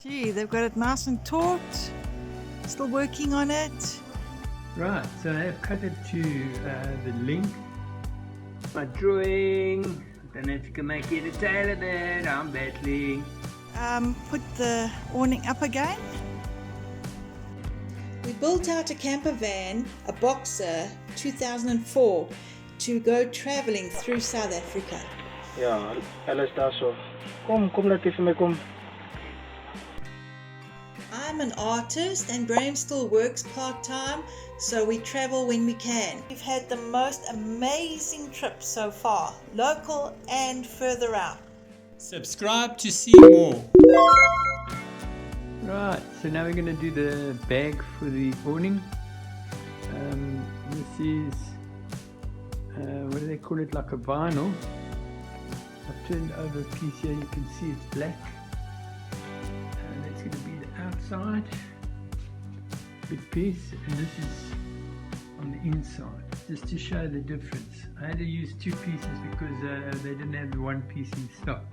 Gee, they've got it nice and taut. Still working on it. Right, so I have cut it to the length. My drawing. Don't know if you can make it a tail of it. I'm battling. Put the awning up again. We built out a camper van, a Boxer, 2004, to go traveling through South Africa. Ja, alles daar zo. Kom laat even mee kom. I'm an artist and Graham still works part-time, so we travel when we can. We've had the most amazing trips so far, local and further out. Subscribe to see more. Right, so now we're going to do the bag for the awning. This is, what do they call it, like a vinyl. I've turned over a piece here, you can see it's black. And that's going to be the outside, big piece, and this is on the inside, just to show the difference. I had to use two pieces because they didn't have the one piece in stock.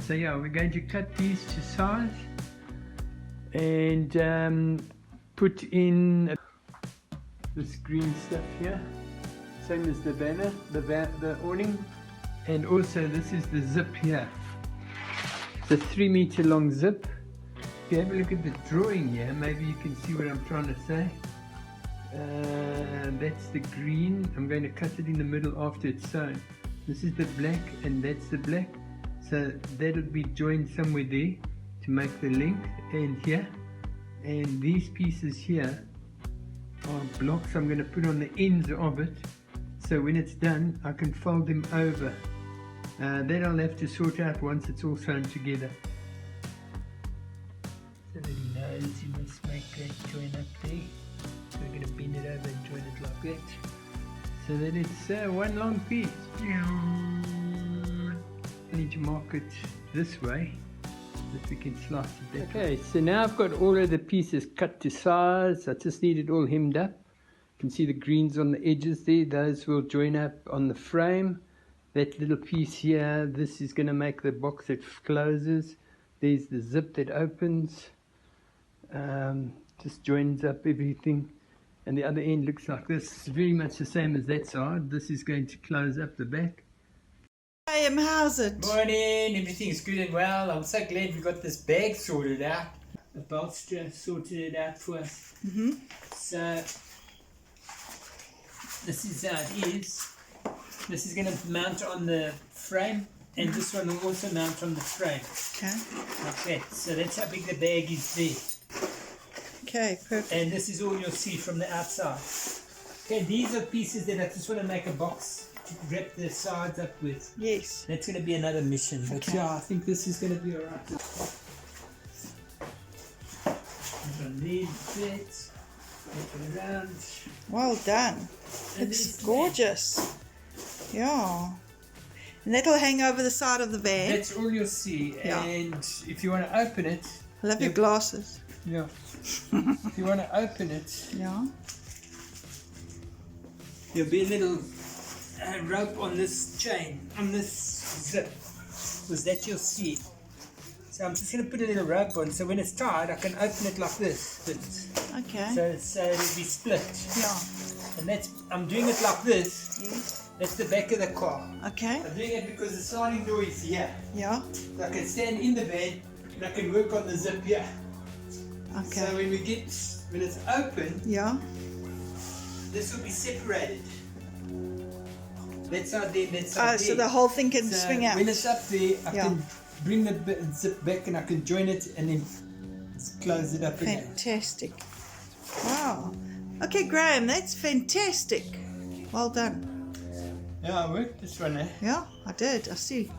So yeah, we're going to cut these to size and put in this green stuff here, same as the banner, the awning, and also this is the zip here. It's a 3 meter long zip. If you have a look at the drawing here, maybe you can see what I'm trying to say. That's the green. I'm going to cut it in the middle after it's sewn. This is the black and that's the black. So that'll be joined somewhere there to make the length, and here. And these pieces here are blocks I'm going to put on the ends of it. So when it's done, I can fold them over. Then I'll have to sort out once it's all sewn together. So that he knows you must make that join up there. So we're going to bend it over and join it like that. So that it's one long piece. I need to mark it this way that we can slice it that way. Okay, so now I've got all of the pieces cut to size. I just need it all hemmed up. You can see the greens on the edges there. Those will join up on the frame. That little piece here, this is going to make the box that closes. There's the zip that opens. Just joins up everything. And the other end looks like this. It's very much the same as that side. This is going to close up the back. Graham, how's it? Morning, everything's good and well. I'm so glad we got this bag sorted out. The bolster sorted it out for us. So this is how it is. This is going to mount on the frame, and this one will also mount on the frame. Okay. Like that. So that's how big the bag is there. Okay, perfect. And this is all you'll see from the outside. Okay, these are pieces that I just want to make a box to wrap the sides up with. Yes. That's going to be another mission. But Okay. yeah, I think this is going to be alright. I need that. Make it around. Well done. Looks gorgeous. Yeah. And that'll hang over the side of the van. That's all you'll see. Yeah. And if you want to open it, I love your glasses. yeah. If you want to open it, Yeah. there'll be a little rope on this chain, on this zip, because that you'll see. So I'm just going to put a little rope on, so when it's tied, I can open it like this. Okay. So it'll be split. Yeah. And that's, I'm doing it like this. Yes. That's the back of the car. Okay. I'm doing it because the sliding door is here. Yeah. So I can stand in the van and I can work on the zip here. Okay. So when it's open, Yeah. this will be separated. That side there, that side there. So the whole thing can So swing out. when it's up there, I Yeah. can bring the zip back and I can join it and then close it up again. Fantastic. Wow. Okay, Graham, that's fantastic. Well done. Yeah, I worked this one, eh? Yeah, I did. I see.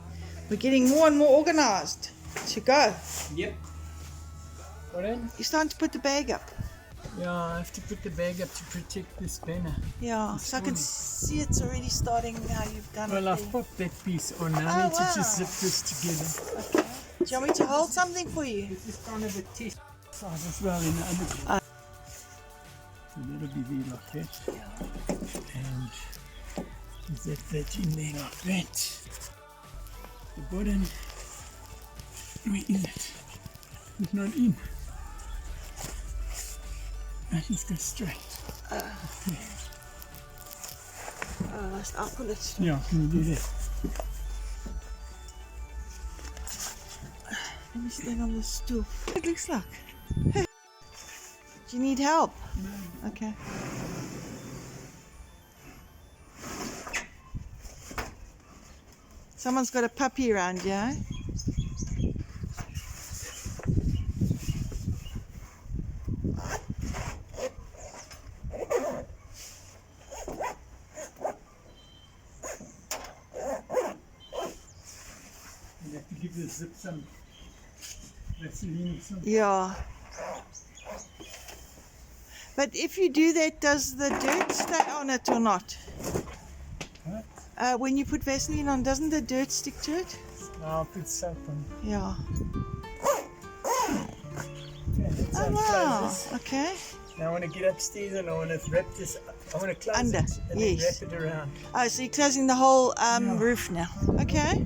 We're getting more and more organized to go. Yep. Got in? You're starting to put the bag up. Yeah, I have to put the bag up to protect this banner. Yeah, so I can see it's already starting how you've done Well, it. I've popped that piece on now. I need to just zip this together. Okay. Do you want me to hold something for you? This is kind of a test size as well in the other. So that'll be there like that. And zip that in there like that. The bottom, where is it? It's not in. Let's go straight. I'll pull it. Yeah, can you do that? Let me stand on the stool. It looks like. Hey. Do you need help? No. Okay. Someone's got a puppy around here. Eh? You have to give the zip some Vaseline or something. Yeah. But if you do that, does the dirt stay on it or not? What? When you put Vaseline on, doesn't the dirt stick to it? No, I'll put soap on. Yeah. Okay, let's Oh, close wow. this. Okay. Now I want to get upstairs and I want to wrap this. I want to close Under, it and yes. then wrap it around. Oh, so you're closing the whole Yeah. roof now. Okay.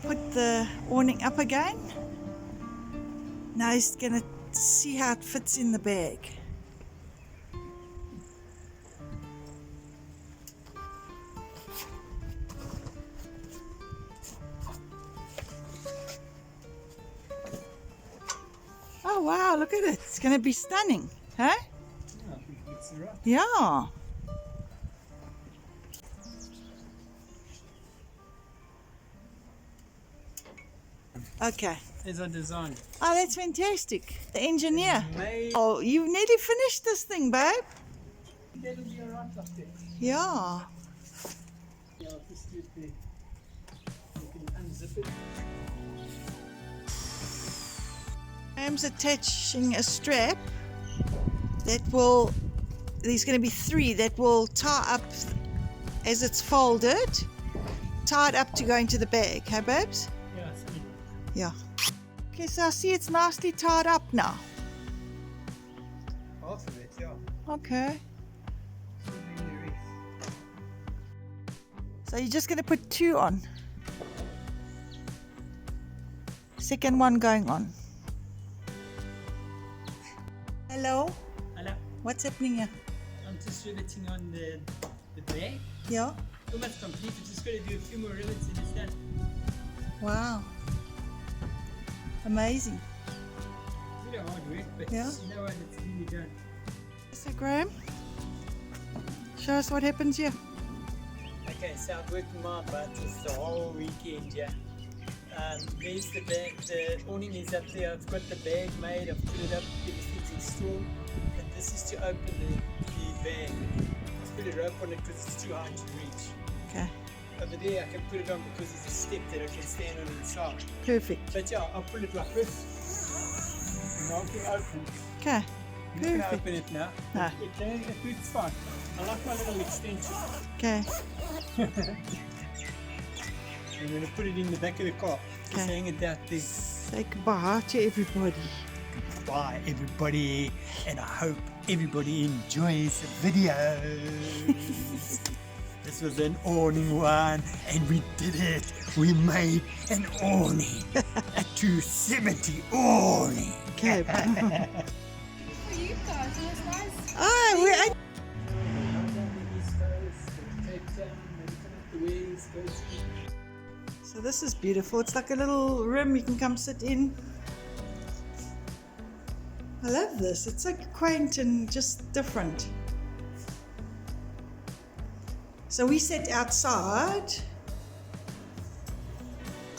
Put the awning up again. Now he's going to see how it fits in the bag. Oh wow, look at it. It's going to be stunning. Huh? Yeah, I think it's right. Yeah. Okay. As I designed. Oh, that's fantastic. The engineer. May Oh, you've nearly finished this thing, babe. that'll be alright like that. Yeah. Yeah, I'll just do it there. You can unzip it. Graham's attaching a strap that will, there's going to be 3 that will tie up as it's folded, tied up to go into the bag, hey babes? Yeah, see. Yeah. Okay, so I see it's nicely tied up now. Half of it, yeah. Okay. So then the rest. So you're just going to put 2 on. Second one going on. Hello? Hello. What's happening here? I'm just riveting on the bag. Yeah? Almost complete. We're just going to do a few more rivets and it's done. Wow. Amazing. It's a bit of hard work, but Yeah. you know what? It's really done. So Graham, show us what happens here. Okay, so I've worked my butt the whole weekend, yeah. There's the bag, the awning is up there, I've got the bag made, I've put it up, everything's installed, and this is to open the bag. I've put a rope on it because it's too high to reach. Okay, Over there I can put it on because there's a step that I can stand on inside. perfect. But yeah, I'll put it like this, and now it can open. Okay, You can perfect. open it now. No. It works fine. I like my little extension. Okay, I'm going to put it in the back of the car. Just Okay. hang it out there. say goodbye to everybody. Bye everybody, and I hope everybody enjoys the video. This was an awning one, and we did it. We made an awning, a 270 awning. Okay. For you guys, it was nice. Oh, we're so this is beautiful. It's like a little room you can come sit in. I love this. It's so quaint and just different. So we sat outside.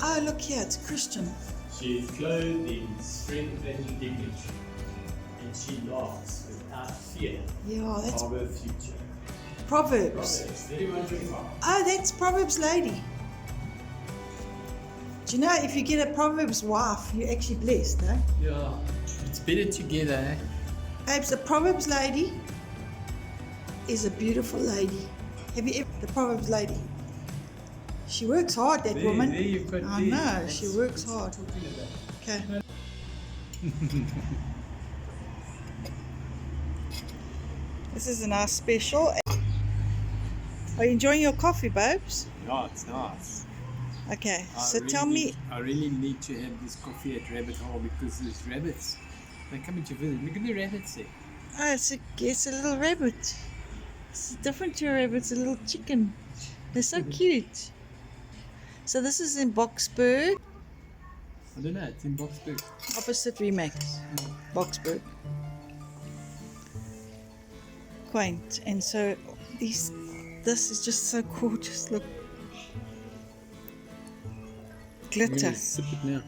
Oh, look here, it's Christian. She is clothed in strength and dignity, and she laughs without fear Yeah, that's of her future. Proverbs. Proverbs 31:25. Oh, that's Proverbs lady. Do you know if you get a Proverbs wife, you're actually blessed, eh? Yeah, it's better together, eh? Babes, a Proverbs lady is a beautiful lady. Have you ever the Proverbs lady? She works hard, that woman. There you've got I there. know, That's she works what I'm hard. talking about. Okay. This is a nice special. Are you enjoying your coffee, babes? Yeah, it's nice. Okay, I so really tell me. need- I really need to have this coffee at Rabbit Hole because there's rabbits. They come into visit. Look at the rabbits there. Oh, it's a little rabbit. It's different to a rabbit. It's a little chicken. They're so cute. So this is in Boxburg, I don't know, it's in Boxburg. opposite Remax. Boxburg. Quaint. And so this is just so gorgeous. Look. I'm Glitter. gonna sip it now.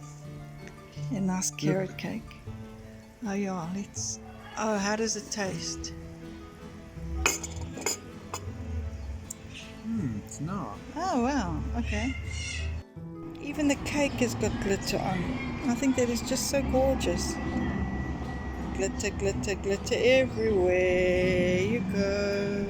A nice carrot cake. Oh yeah, let's. Oh, how does it taste? It's not. Oh wow, okay. Even the cake has got glitter on. I think that is just so gorgeous. Glitter, glitter, glitter everywhere you go.